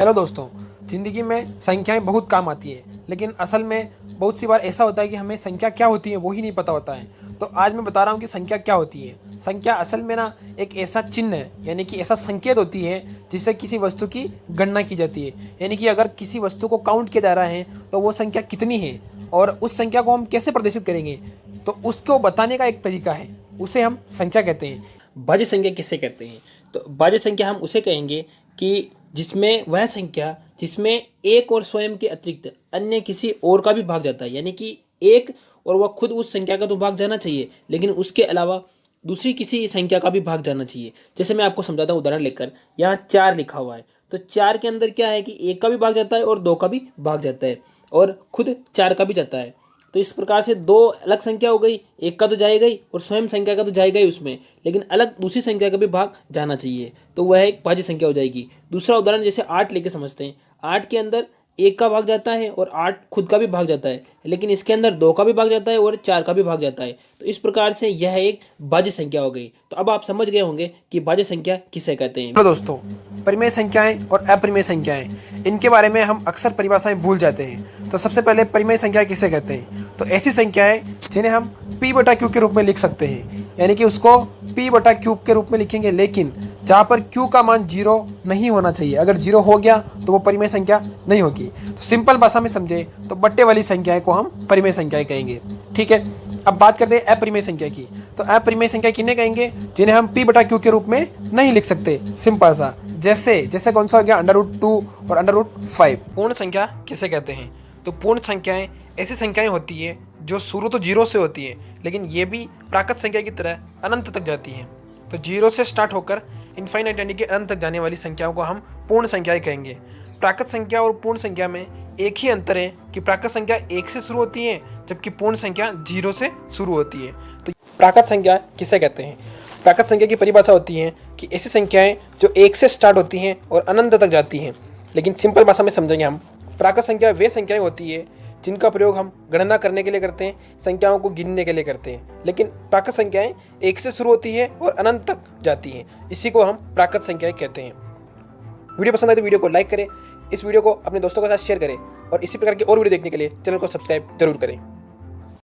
Hello दोस्तों। ज़िंदगी में संख्याएं बहुत काम आती है, लेकिन असल में बहुत सी बार ऐसा होता है कि हमें संख्या क्या होती है वो ही नहीं पता होता है। तो आज मैं बता रहा हूँ कि संख्या क्या होती है। संख्या असल में ना एक ऐसा चिन्ह है, यानी कि ऐसा संकेत होती है जिससे किसी वस्तु की गणना की जाती है। यानी कि अगर किसी वस्तु को काउंट किया जा रहा है तो वो संख्या कितनी है और उस संख्या को हम कैसे प्रदर्शित करेंगे, तो उसको बताने का एक तरीका है, उसे हम संख्या कहते हैं। भाज्य संख्या किसे कहते हैं? तो भाज्य संख्या हम उसे कहेंगे कि जिसमें वह संख्या जिसमें एक और स्वयं के अतिरिक्त अन्य किसी और का भी भाग जाता है, यानी कि एक और वह खुद उस संख्या का तो भाग जाना चाहिए, लेकिन उसके अलावा दूसरी किसी संख्या का भी भाग जाना चाहिए। जैसे मैं आपको समझाता हूँ उदाहरण लेकर, यहाँ 4 लिखा हुआ है, तो 4 के अंदर क्या है कि एक का भी भाग जाता है और 2 का भी भाग जाता है और खुद 4 का भी जाता है। तो इस प्रकार से दो अलग संख्या हो गई, एक का तो जाएगा ही और स्वयं संख्या का तो जाएगा ही उसमें, लेकिन अलग दूसरी संख्या का भी भाग जाना चाहिए, तो वह एक भाज्य संख्या हो जाएगी। दूसरा उदाहरण जैसे 8 लेके समझते हैं। 8 के अंदर एक का भाग जाता है और 8 खुद का भी भाग जाता है, लेकिन इसके अंदर 2 का भी भाग जाता है और 4 का भी भाग जाता है। तो इस प्रकार से यह एक भाज्य संख्या हो गई। तो अब आप समझ गए होंगे कि भाज्य संख्या किसे कहते हैं। हेलो दोस्तों, परिमेय संख्याएं और अपरिमेय संख्याएं, इनके बारे में हम अक्सर परिभाषाएं भूल जाते हैं। तो सबसे पहले परिमेय संख्या किसे कहते हैं? तो ऐसी संख्याएं जिन्हें हम p/q के रूप में लिख सकते हैं, यानी कि उसको p/q के रूप में लिखेंगे, लेकिन जहाँ पर q का मान 0 नहीं होना चाहिए। अगर 0 हो गया तो वो परिमेय संख्या नहीं होगी। तो सिंपल भाषा में समझे तो बट्टे वाली संख्याएं को हम परिमेय संख्याएं कहेंगे। ठीक है, अब बात करते हैं अपरिमेय संख्या की। तो अपरिमेय संख्या किन्हें कहेंगे? जिन्हें हम p/q के रूप में नहीं लिख सकते। सिंपल सा, जैसे कौन सा हो गया, √2 और √5। पूर्ण संख्या किसे कहते हैं? तो पूर्ण संख्याएं ऐसी संख्याएं होती है जो शुरू तो 0 से होती है, लेकिन ये भी प्राकृत संख्या की तरह अनंत तक जाती हैं। तो 0 से स्टार्ट होकर इनफाइनाइट यानी कि अनंत तक जाने वाली संख्याओं को हम पूर्ण संख्याएं कहेंगे। प्राकृत संख्या और पूर्ण संख्या में एक ही अंतर है कि प्राकृत संख्या 1 से शुरू होती है, जबकि पूर्ण संख्या 0 से शुरू होती है। तो प्राकृत संख्या किसे कहते हैं? प्राकृत संख्या की परिभाषा होती है कि ऐसी संख्याएं जो 1 से स्टार्ट होती हैं और अनंत तक जाती हैं। लेकिन सिंपल भाषा में समझेंगे हम, प्राकृत संख्या वे संख्याएं होती है जिनका प्रयोग हम गणना करने के लिए करते हैं, संख्याओं को गिनने के लिए करते हैं। लेकिन प्राकृत संख्याएं 1 से शुरू होती है और अनंत तक जाती हैं, इसी को हम प्राकृत संख्याएं कहते हैं। वीडियो पसंद आए तो वीडियो को लाइक करें, इस वीडियो को अपने दोस्तों के साथ शेयर करें और इसी प्रकार की और वीडियो देखने के लिए चैनल को सब्सक्राइब जरूर करें।